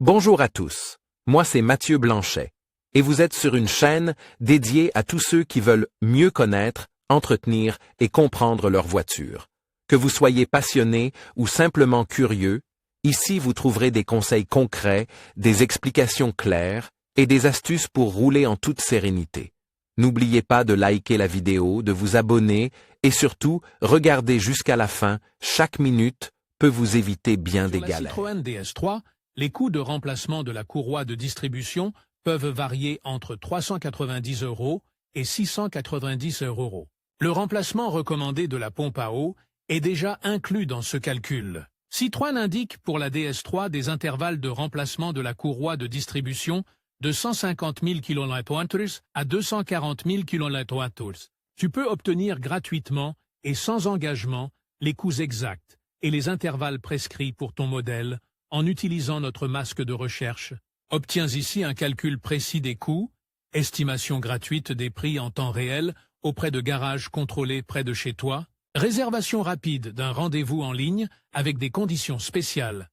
Bonjour à tous, moi c'est Mathieu Blanchet, et vous êtes sur une chaîne dédiée à tous ceux qui veulent mieux connaître, entretenir et comprendre leur voiture. Que vous soyez passionné ou simplement curieux, ici vous trouverez des conseils concrets, des explications claires et des astuces pour rouler en toute sérénité. N'oubliez pas de liker la vidéo, de vous abonner et surtout, regardez jusqu'à la fin, chaque minute peut vous éviter bien des galères. Sur la Citroën DS3, les coûts de remplacement de la courroie de distribution peuvent varier entre 390 € et 690 €. Le remplacement recommandé de la pompe à eau est déjà inclus dans ce calcul. Citroën indique pour la DS3 des intervalles de remplacement de la courroie de distribution de 150 000 km/h à 240 000 km/h. Tu peux obtenir gratuitement et sans engagement les coûts exacts et les intervalles prescrits pour ton modèle en utilisant notre masque de recherche. Obtiens ici un calcul précis des coûts, estimation gratuite des prix en temps réel auprès de garages contrôlés près de chez toi, réservation rapide d'un rendez-vous en ligne avec des conditions spéciales,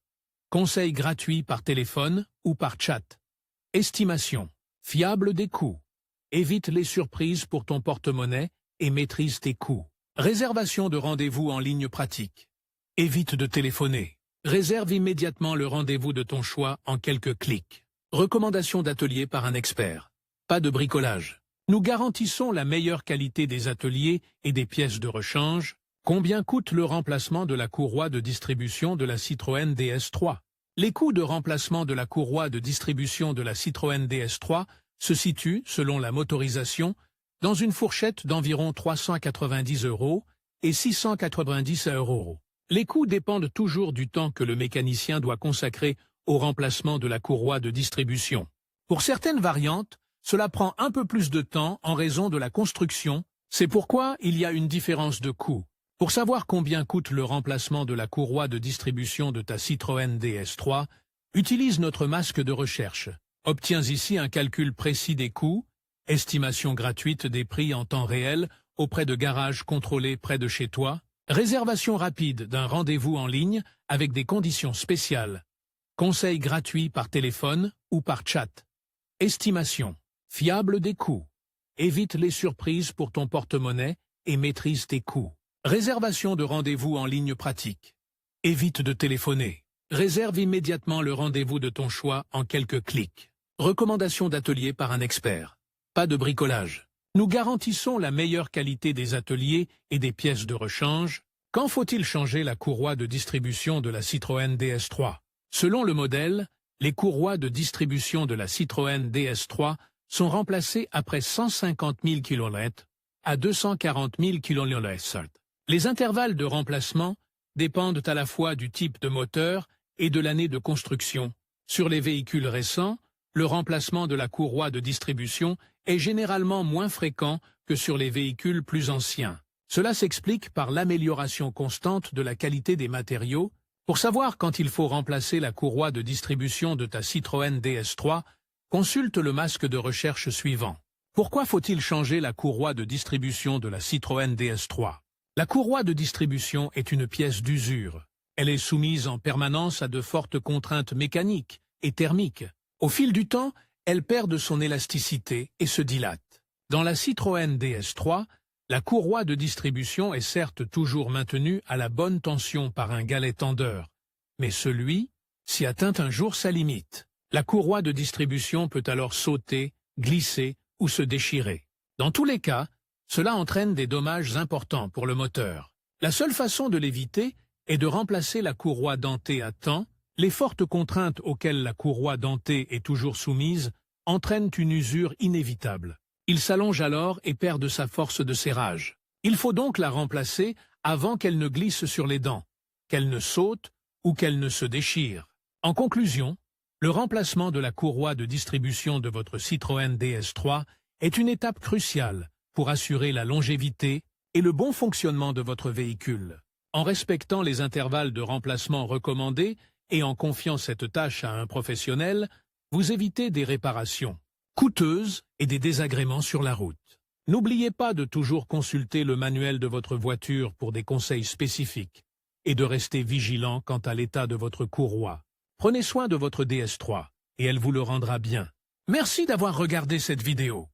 conseils gratuits par téléphone ou par chat, estimation fiable des coûts, évite les surprises pour ton porte-monnaie et maîtrise tes coûts, réservation de rendez-vous en ligne pratique, évite de téléphoner, réserve immédiatement le rendez-vous de ton choix en quelques clics, recommandation d'atelier par un expert, pas de bricolage. Nous garantissons la meilleure qualité des ateliers et des pièces de rechange. Combien coûte le remplacement de la courroie de distribution de la Citroën DS3? Les coûts de remplacement de la courroie de distribution de la Citroën DS3 se situent, selon la motorisation, dans une fourchette d'environ 390 € et 690 €. Les coûts dépendent toujours du temps que le mécanicien doit consacrer au remplacement de la courroie de distribution. Pour certaines variantes, cela prend un peu plus de temps en raison de la construction, c'est pourquoi il y a une différence de coût. Pour savoir combien coûte le remplacement de la courroie de distribution de ta Citroën DS3, utilise notre masque de recherche. Obtiens ici un calcul précis des coûts, estimation gratuite des prix en temps réel auprès de garages contrôlés près de chez toi, réservation rapide d'un rendez-vous en ligne avec des conditions spéciales, conseils gratuits par téléphone ou par chat, estimation fiable des coûts, évite les surprises pour ton porte-monnaie et maîtrise tes coûts, réservation de rendez-vous en ligne pratique, évite de téléphoner, réserve immédiatement le rendez-vous de ton choix en quelques clics, recommandation d'atelier par un expert, pas de bricolage. Nous garantissons la meilleure qualité des ateliers et des pièces de rechange. Quand faut-il changer la courroie de distribution de la Citroën DS3? Selon le modèle, les courroies de distribution de la Citroën DS3 sont remplacées après 150 000 km à 240 000 km/h. Les intervalles de remplacement dépendent à la fois du type de moteur et de l'année de construction. Sur les véhicules récents, le remplacement de la courroie de distribution est généralement moins fréquent que sur les véhicules plus anciens. Cela s'explique par l'amélioration constante de la qualité des matériaux. Pour savoir quand il faut remplacer la courroie de distribution de ta Citroën DS3, consulte le masque de recherche suivant. Pourquoi faut-il changer la courroie de distribution de la Citroën DS3? La courroie de distribution est une pièce d'usure. Elle est soumise en permanence à de fortes contraintes mécaniques et thermiques. Au fil du temps, elle perd de son élasticité et se dilate. Dans la Citroën DS3, la courroie de distribution est certes toujours maintenue à la bonne tension par un galet tendeur, mais celui-ci atteint un jour sa limite. La courroie de distribution peut alors sauter, glisser ou se déchirer. Dans tous les cas, cela entraîne des dommages importants pour le moteur. La seule façon de l'éviter est de remplacer la courroie dentée à temps. Les fortes contraintes auxquelles la courroie dentée est toujours soumise entraînent une usure inévitable. Il s'allonge alors et perd de sa force de serrage. Il faut donc la remplacer avant qu'elle ne glisse sur les dents, qu'elle ne saute ou qu'elle ne se déchire. En conclusion, le remplacement de la courroie de distribution de votre Citroën DS3 est une étape cruciale pour assurer la longévité et le bon fonctionnement de votre véhicule. En respectant les intervalles de remplacement recommandés et en confiant cette tâche à un professionnel, vous évitez des réparations coûteuses et des désagréments sur la route. N'oubliez pas de toujours consulter le manuel de votre voiture pour des conseils spécifiques et de rester vigilant quant à l'état de votre courroie. Prenez soin de votre DS3 et elle vous le rendra bien. Merci d'avoir regardé cette vidéo.